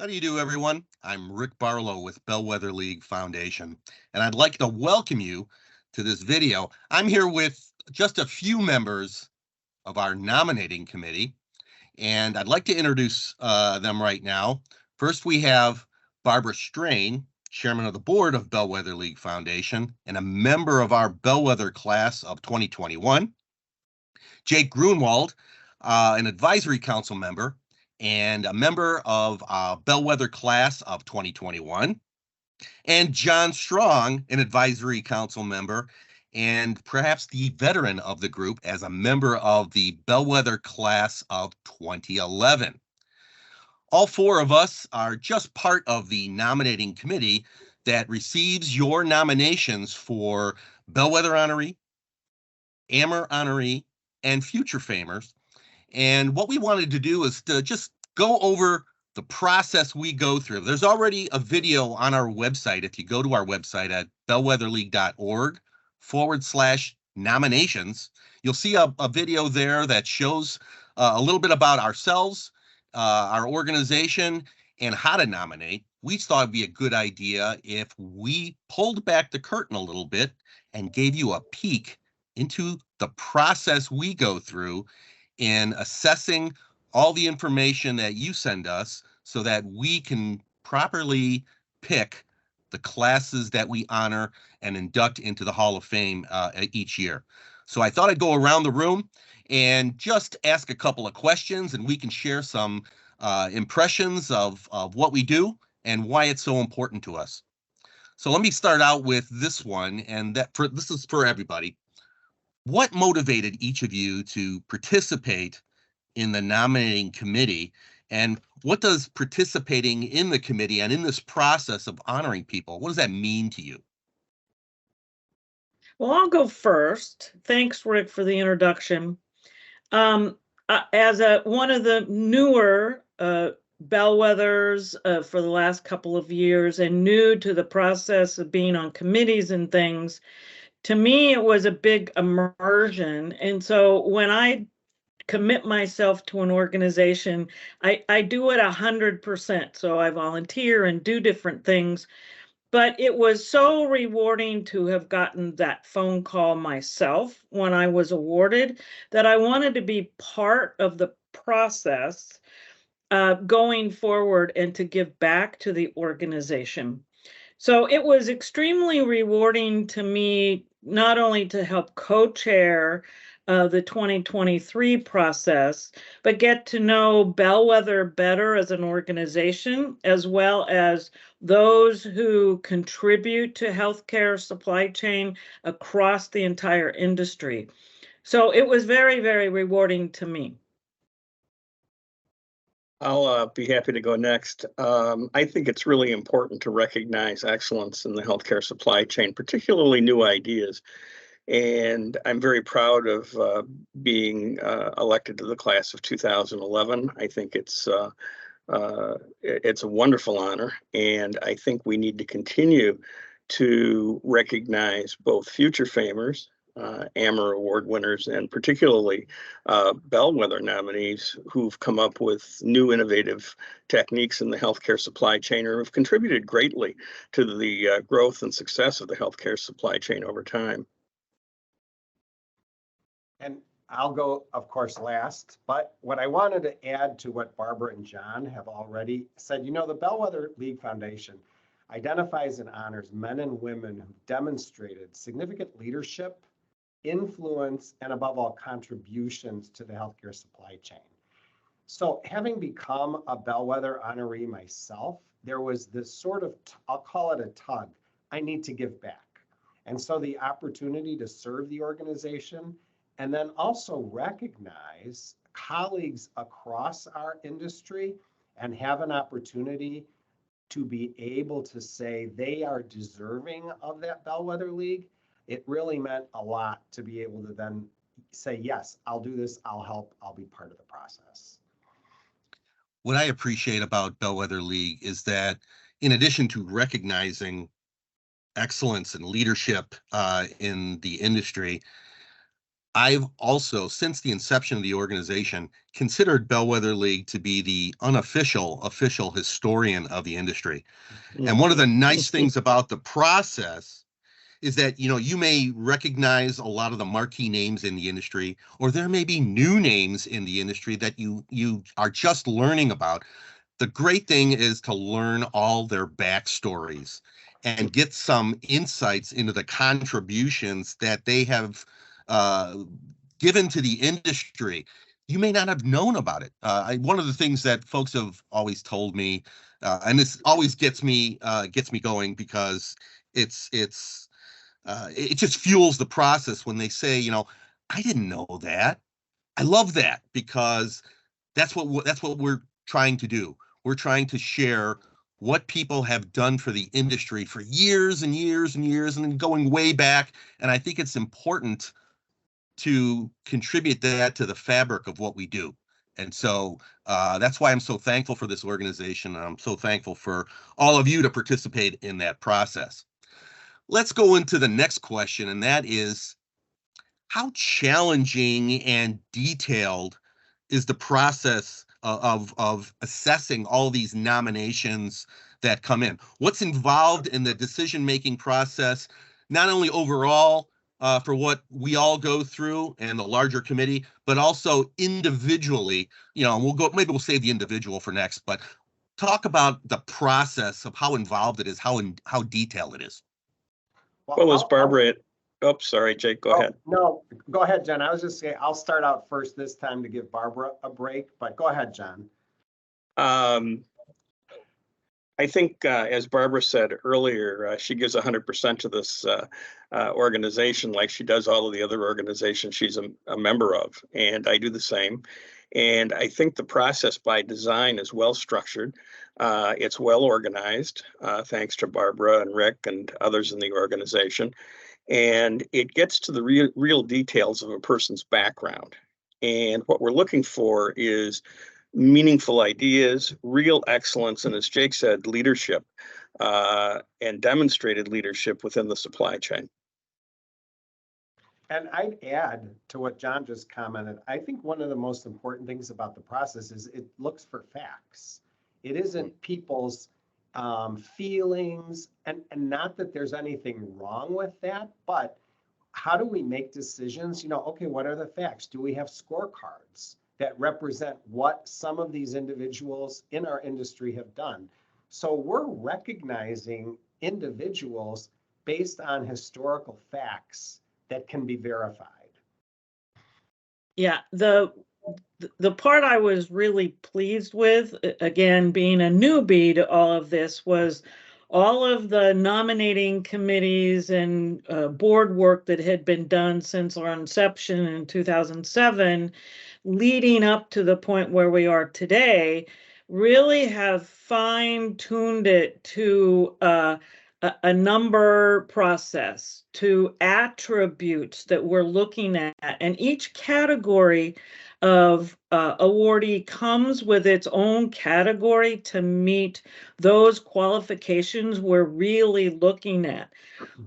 How do you do, everyone? I'm Rick Barlow with Bellwether League Foundation, and I'd like to welcome you to this video. I'm here with just a few members of our nominating committee, and I'd like to introduce them right now. First, we have Barbara Strain, chairman of the board of Bellwether League Foundation and a member of our Bellwether class of 2021. Jake Grunwald, an advisory council member and a member of Bellwether class of 2021, and John Strong, an advisory council member and perhaps the veteran of the group as a member of the Bellwether class of 2011. All four of us are just part of the nominating committee that receives your nominations for Bellwether honoree, AMER honoree, and future famers. And what we wanted to do is to just go over the process we go through. There's already a video on our website. If you go to our website at bellwetherleague.org/nominations, you'll see a video there that shows a little bit about ourselves, our organization, and how to nominate. We thought it'd be a good idea if we pulled back the curtain a little bit and gave you a peek into the process we go through in assessing all the information that you send us so that we can properly pick the classes that we honor and induct into the Hall of Fame each year. So I thought I'd go around the room and just ask a couple of questions, and we can share some impressions of what we do and why it's so important to us. So let me start out with this one, and this is for everybody. What motivated each of you to participate in the nominating committee, and what does participating in the committee and in this process of honoring people, what does that mean to you? Well, I'll go first. Thanks, Rick, for the introduction. As one of the newer bellwethers for the last couple of years and new to the process of being on committees and things, to me, it was a big immersion. And so when I commit myself to an organization, I do it 100%. So I volunteer and do different things. But it was so rewarding to have gotten that phone call myself when I was awarded that I wanted to be part of the process going forward and to give back to the organization. So it was extremely rewarding to me, not only to help co-chair the 2023 process, but get to know Bellwether better as an organization, as well as those who contribute to healthcare supply chain across the entire industry. So it was very, very rewarding to me. I'll be happy to go next. I think it's really important to recognize excellence in the healthcare supply chain, particularly new ideas. And I'm very proud of being elected to the class of 2011. I think it's a wonderful honor, and I think we need to continue to recognize both future famers, AMER award winners, and particularly Bellwether nominees who've come up with new innovative techniques in the healthcare supply chain or have contributed greatly to the growth and success of the healthcare supply chain over time. And I'll go, of course, last, but what I wanted to add to what Barbara and John have already said, the Bellwether League Foundation identifies and honors men and women who've demonstrated significant leadership, influence, and above all, contributions to the healthcare supply chain. So having become a Bellwether honoree myself, there was this sort of, I'll call it a tug, I need to give back. And so the opportunity to serve the organization and then also recognize colleagues across our industry and have an opportunity to be able to say they are deserving of that Bellwether League. It really meant a lot to be able to then say, yes, I'll do this, I'll help, I'll be part of the process. What I appreciate about Bellwether League is that in addition to recognizing excellence and leadership in the industry, I've also, since the inception of the organization, considered Bellwether League to be the unofficial official historian of the industry. And one of the nice things about the process is that, you may recognize a lot of the marquee names in the industry, or there may be new names in the industry that you are just learning about. The great thing is to learn all their backstories and get some insights into the contributions that they have uh, given to the industry. You may not have known about it. One of the things that folks have always told me, and this always gets me going, because it just fuels the process when they say, I didn't know that. I love that, because that's what we're trying to do. We're trying to share what people have done for the industry for years and years and years, and going way back. And I think it's important to contribute that to the fabric of what we do. And so that's why I'm so thankful for this organization. And I'm so thankful for all of you to participate in that process. Let's go into the next question, and that is, how challenging and detailed is the process of assessing all these nominations that come in? What's involved in the decision-making process, not only overall for what we all go through and the larger committee, but also individually? Maybe we'll save the individual for next, but talk about the process of how involved it is, how detailed it is. Well, as Barbara, sorry, Jake, go ahead. No, go ahead, John. I was just saying, I'll start out first this time to give Barbara a break, but go ahead, John. I think, as Barbara said earlier, she gives 100% to this organization, like she does all of the other organizations she's a member of, and I do the same. And I think the process by design is well structured. It's well organized, thanks to Barbara and Rick and others in the organization. And it gets to the real details of a person's background. And what we're looking for is meaningful ideas, real excellence, and as Jake said, leadership, and demonstrated leadership within the supply chain. And I'd add to what John just commented. I think one of the most important things about the process is it looks for facts. It isn't people's feelings, and not that there's anything wrong with that, but how do we make decisions? Okay, what are the facts? Do we have scorecards that represent what some of these individuals in our industry have done? So we're recognizing individuals based on historical facts that can be verified. Yeah, the part I was really pleased with, again, being a newbie to all of this, was all of the nominating committees and board work that had been done since our inception in 2007, leading up to the point where we are today, really have fine-tuned it to a number process, to attributes that we're looking at, and each category of awardee comes with its own category to meet those qualifications we're really looking at.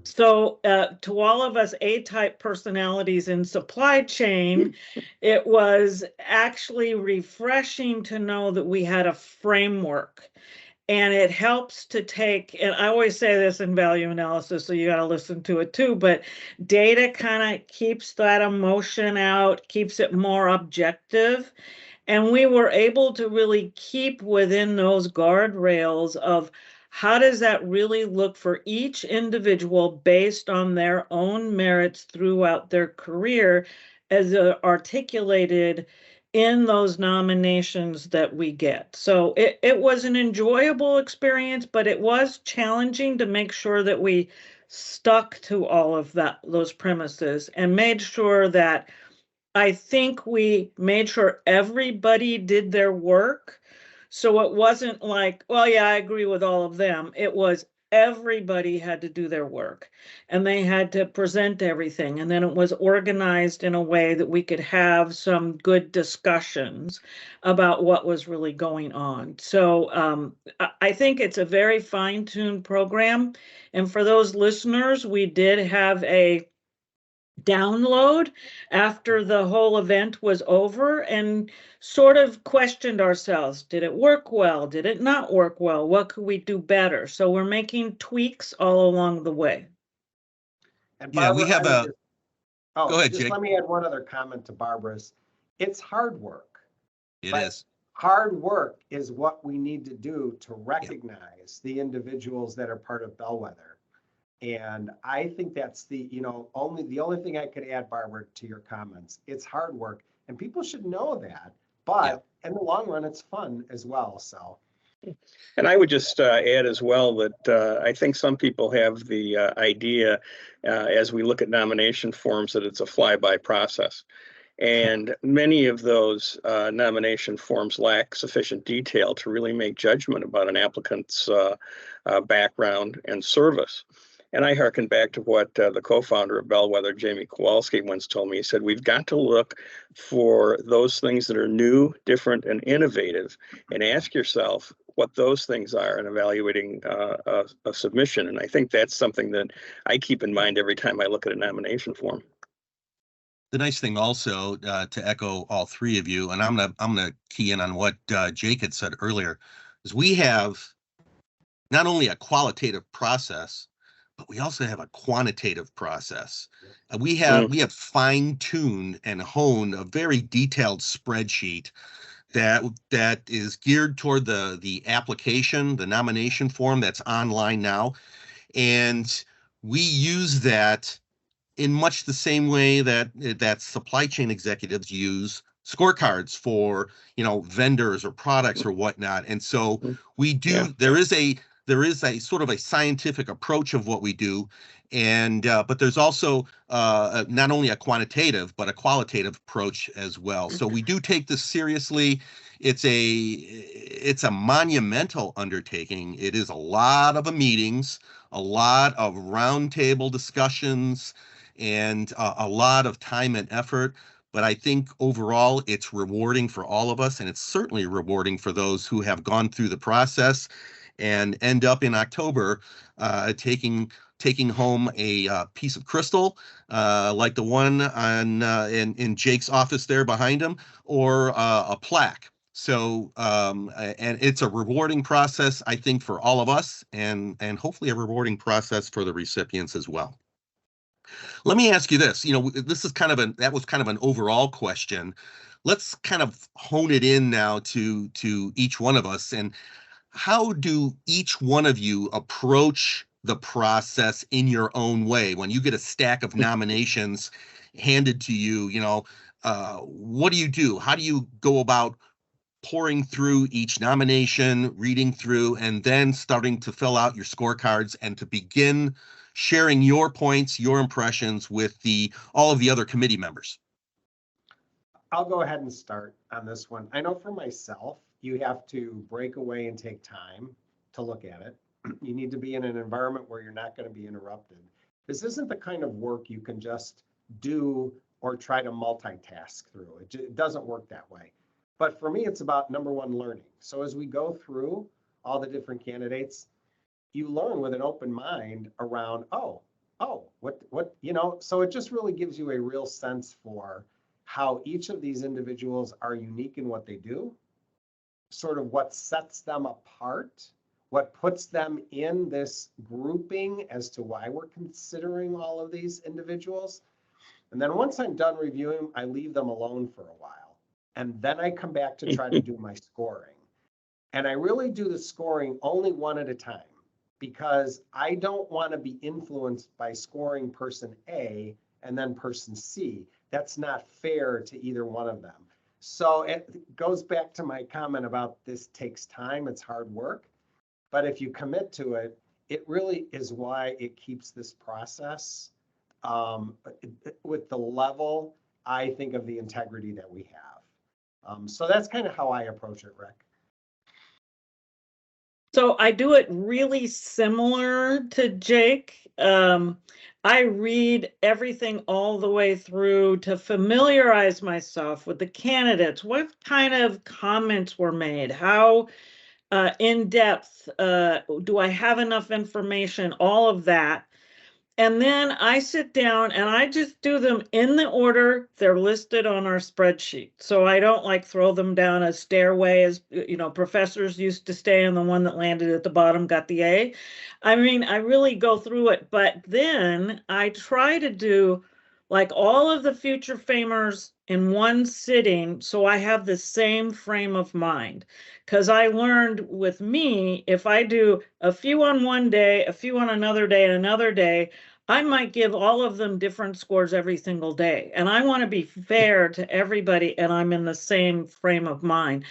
So to all of us A-type personalities in supply chain, it was actually refreshing to know that we had a framework. And it helps to take, and I always say this in value analysis, so you got to listen to it too, but data kind of keeps that emotion out, keeps it more objective. And we were able to really keep within those guardrails of how does that really look for each individual based on their own merits throughout their career, as articulated in those nominations that we get. So it was an enjoyable experience, but it was challenging to make sure that we stuck to all of those premises and made sure that, I think we made sure everybody did their work. So it wasn't like, well, yeah, I agree with all of them. It was everybody had to do their work, and they had to present everything. And then it was organized in a way that we could have some good discussions about what was really going on. So I think it's a very fine-tuned program. And for those listeners, we did have a download after the whole event was over and sort of questioned ourselves. Did it work well? Did it not work well? What could we do better? So we're making tweaks all along the way. And Yeah, we Barbara, have a. Go ahead, just Jake. let me add one other comment to Barbara's. It's hard work. It but is. Hard work is what we need to do to recognize the individuals that are part of Bellwether. And I think that's the only thing I could add, Barbara, to your comments. It's hard work, and people should know that. But in the long run, it's fun as well. So. And I would just add as well that I think some people have the idea, as we look at nomination forms, that it's a flyby process. And many of those nomination forms lack sufficient detail to really make judgment about an applicant's background and service. And I hearken back to what the co-founder of Bellwether, Jamie Kowalski, once told me. He said, we've got to look for those things that are new, different, and innovative, and ask yourself what those things are in evaluating a submission. And I think that's something that I keep in mind every time I look at a nomination form. The nice thing also, to echo all three of you, and I'm gonna key in on what Jake had said earlier, is we have not only a qualitative process, but we also have a quantitative process. We have fine-tuned and honed a very detailed spreadsheet that is geared toward the application, the nomination form that's online now, and we use that in much the same way that supply chain executives use scorecards for vendors or products or whatnot. And so we do. There is a sort of a scientific approach of what we do, and but there's also not only a quantitative but a qualitative approach as well. So we do take this seriously. It's a monumental undertaking. It is a lot of meetings, a lot of roundtable discussions, and a lot of time and effort. But I think overall it's rewarding for all of us, and it's certainly rewarding for those who have gone through the process and end up in October taking home a piece of crystal like the one on in Jake's office there behind him, or a plaque. So and it's a rewarding process, I think, for all of us, and hopefully a rewarding process for the recipients as well. Let me ask you this. This is that was kind of an overall question. Let's kind of hone it in now to each one of us. And how do each one of you approach the process in your own way? When you get a stack of nominations handed to you, what do you do? How do you go about pouring through each nomination, reading through, and then starting to fill out your scorecards and to begin sharing your points, your impressions with all of the other committee members? I'll go ahead and start on this one. I know for myself, you have to break away and take time to look at it. You need to be in an environment where you're not going to be interrupted. This isn't the kind of work you can just do or try to multitask through. It doesn't work that way. But for me, it's about, number one, learning. So as we go through all the different candidates, you learn with an open mind around, what, so it just really gives you a real sense for how each of these individuals are unique in what they do, sort of what sets them apart, what puts them in this grouping as to why we're considering all of these individuals. And then once I'm done reviewing, I leave them alone for a while. And then I come back to try to do my scoring. And I really do the scoring only one at a time, because I don't want to be influenced by scoring person A and then person C. That's not fair to either one of them. So it goes back to my comment about this takes time, it's hard work. But if you commit to it, it really is why it keeps this process with the level, I think, of the integrity that we have. So that's kind of how I approach it, Rick. So I do it really similar to Jake. I read everything all the way through to familiarize myself with the candidates. What kind of comments were made? How in depth do I have enough information? All of that. And then I sit down and I just do them in the order they're listed on our spreadsheet. So I don't like throw them down a stairway as, you know, professors used to stay, and the one that landed at the bottom got the A. I mean, I really go through it, but then I try to do like all of the future famers in one sitting, so I have the same frame of mind. Because I learned with me, if I do a few on one day, a few on another day, and another day, I might give all of them different scores every single day. And I want to be fair to everybody, and I'm in the same frame of mind.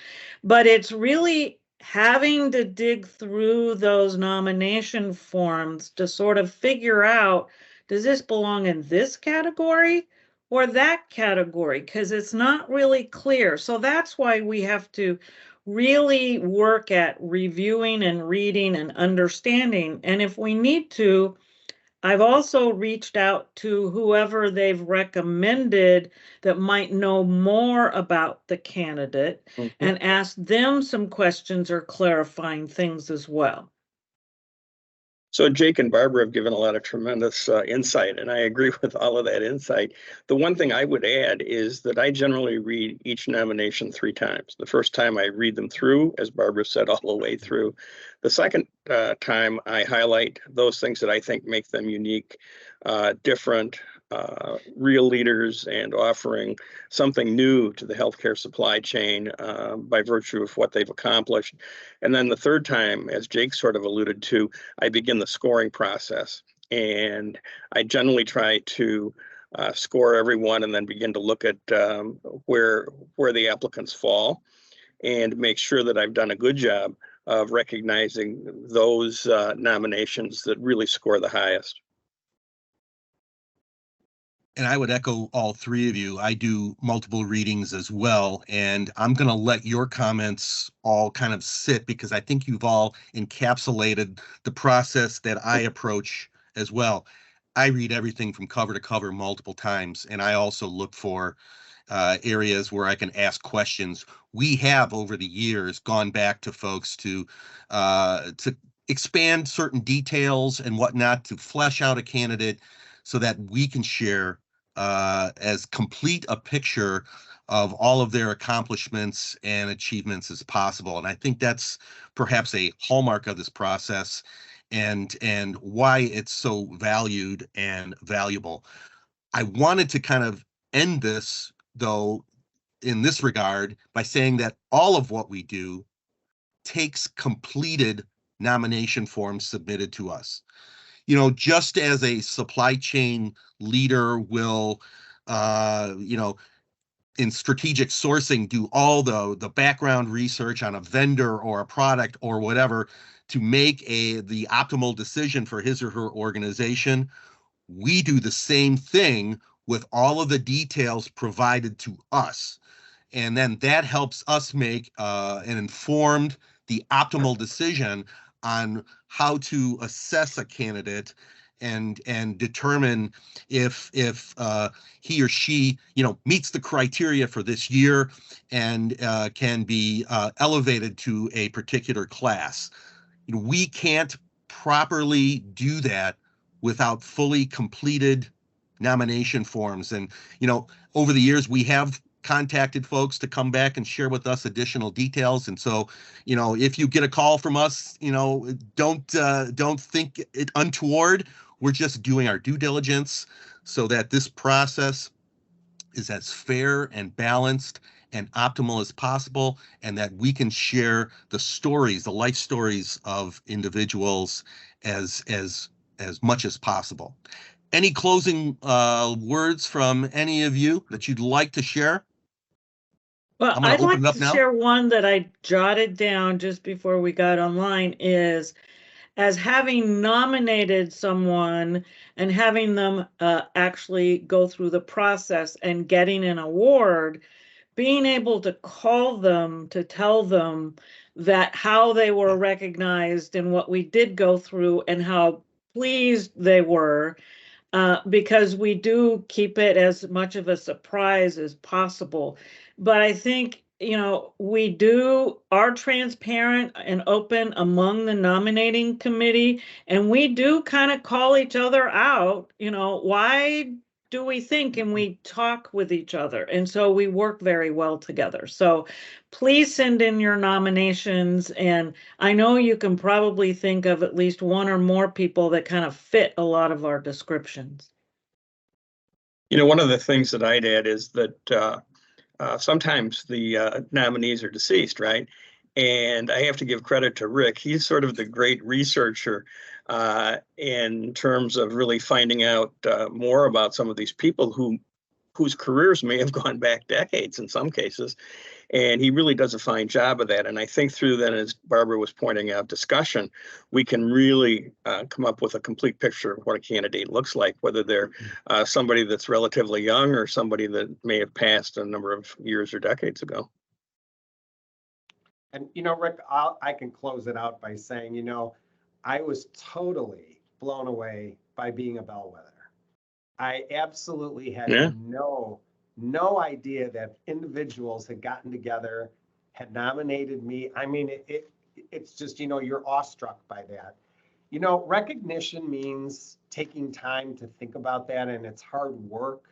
But it's really having to dig through those nomination forms to sort of figure out, does this belong in this category or that category? Because it's not really clear. So that's why we have to really work at reviewing and reading and understanding. And if we need to, I've also reached out to whoever they've recommended that might know more about the candidate and asked them some questions or clarifying things as well. So Jake and Barbara have given a lot of tremendous insight, and I agree with all of that insight. The one thing I would add is that I generally read each nomination 3 times. The first time I read them through, as Barbara said, all the way through. The second time I highlight those things that I think make them unique, different, real leaders, and offering something new to the healthcare supply chain by virtue of what they've accomplished. And then the third time, as Jake sort of alluded to, I begin the scoring process. And I generally try to score everyone and then begin to look at where the applicants fall and make sure that I've done a good job of recognizing those nominations that really score the highest. And I would echo all 3 of you. I do multiple readings as well, and I'm going to let your comments all kind of sit because I think you've all encapsulated the process that I approach as well. I read everything from cover to cover multiple times, and I also look for areas where I can ask questions. We have over the years gone back to folks to expand certain details and whatnot, to flesh out a candidate so that we can share as complete a picture of all of their accomplishments and achievements as possible. And I think that's perhaps a hallmark of this process and why it's so valued and valuable. I wanted to kind of end this, though, in this regard by saying that all of what we do takes completed nomination forms submitted to us. You know, just as a supply chain leader will, in strategic sourcing, do all the background research on a vendor or a product or whatever to make the optimal decision for his or her organization, we do the same thing with all of the details provided to us. And then that helps us make an informed, the optimal decision on how to assess a candidate and determine if he or she, meets the criteria for this year and can be elevated to a particular class. We can't properly do that without fully completed nomination forms. And over the years we have contacted folks to come back and share with us additional details. And so, if you get a call from us, don't think it untoward. We're just doing our due diligence so that this process is as fair and balanced and optimal as possible, and that we can share the stories, the life stories of individuals as much as possible. Any closing words from any of you that you'd like to share? Well, I'd like to share one that I jotted down just before we got online, is as having nominated someone and having them actually go through the process and getting an award, being able to call them to tell them that how they were recognized and what we did go through and how pleased they were, because we do keep it as much of a surprise as possible. But I think we are transparent and open among the nominating committee, and we do kind of call each other out, why do we think, and we talk with each other. And so we work very well together. So please send in your nominations. And I know you can probably think of at least one or more people that kind of fit a lot of our descriptions. One of the things that I'd add is that sometimes the nominees are deceased, right? And I have to give credit to Rick. He's sort of the great researcher in terms of really finding out more about some of these people whose careers may have gone back decades in some cases. And he really does a fine job of that. And I think through that, as Barbara was pointing out, discussion, we can really come up with a complete picture of what a candidate looks like, whether they're somebody that's relatively young or somebody that may have passed a number of years or decades ago. And, Rick, I can close it out by saying, I was totally blown away by being a bellwether. I absolutely had no idea that individuals had gotten together, had nominated me. I mean, it's just, you're awestruck by that. Recognition means taking time to think about that, and it's hard work.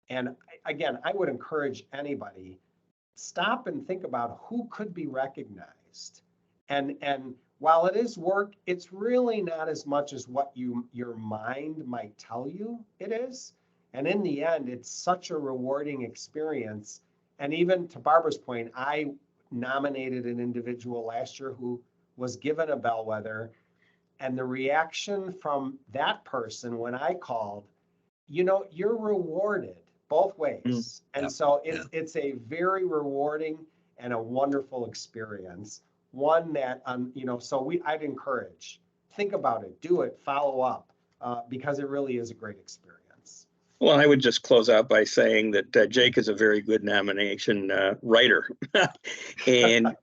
And again, I would encourage anybody, stop and think about who could be recognized. And while it is work, it's really not as much as what your mind might tell you it is. And in the end, it's such a rewarding experience. And even to Barbara's point, I nominated an individual last year who was given a bellwether. And the reaction from that person when I called, you're rewarded both ways. And so it's a very rewarding and a wonderful experience. One that, so I'd encourage, think about it, do it, follow up, because it really is a great experience. Well, I would just close out by saying that Jake is a very good nomination writer. And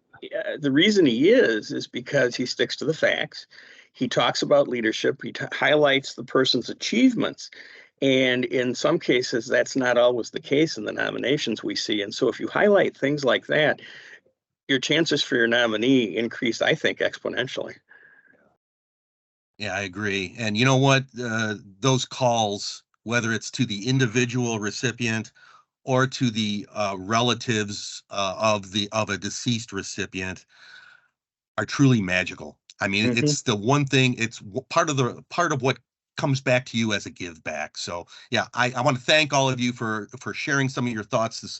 the reason he is because he sticks to the facts. He talks about leadership. He highlights the person's achievements. And in some cases, that's not always the case in the nominations we see. And so if you highlight things like that, your chances for your nominee increase, I think, exponentially. Yeah, I agree. And you know what? Those calls, whether it's to the individual recipient or to the relatives of a deceased recipient, are truly magical. I mean, it's the one thing. It's part of what comes back to you as a give back. So yeah, I want to thank all of you for sharing some of your thoughts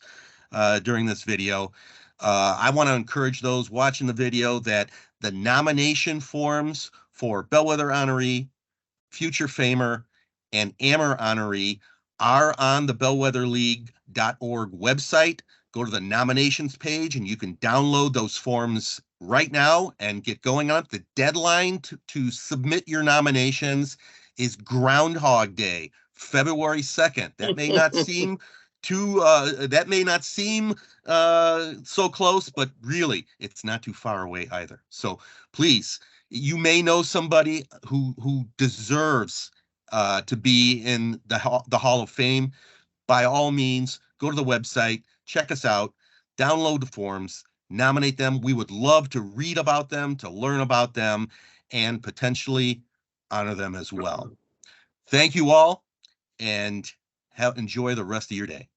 during this video. I want to encourage those watching the video that the nomination forms for Bellwether honoree, future famer, and AMER honoree are on the bellwetherleague.org website. Go to the nominations page and you can download those forms right now and get going on it. The deadline to submit your nominations is Groundhog Day, February 2nd. That may not seem so close, but really it's not too far away either. So please, you may know somebody who deserves to be in the Hall of Fame. By all means, go to the website, check us out, download the forms, nominate them. We would love to read about them, to learn about them, and potentially honor them as well. Thank you all, and enjoy the rest of your day.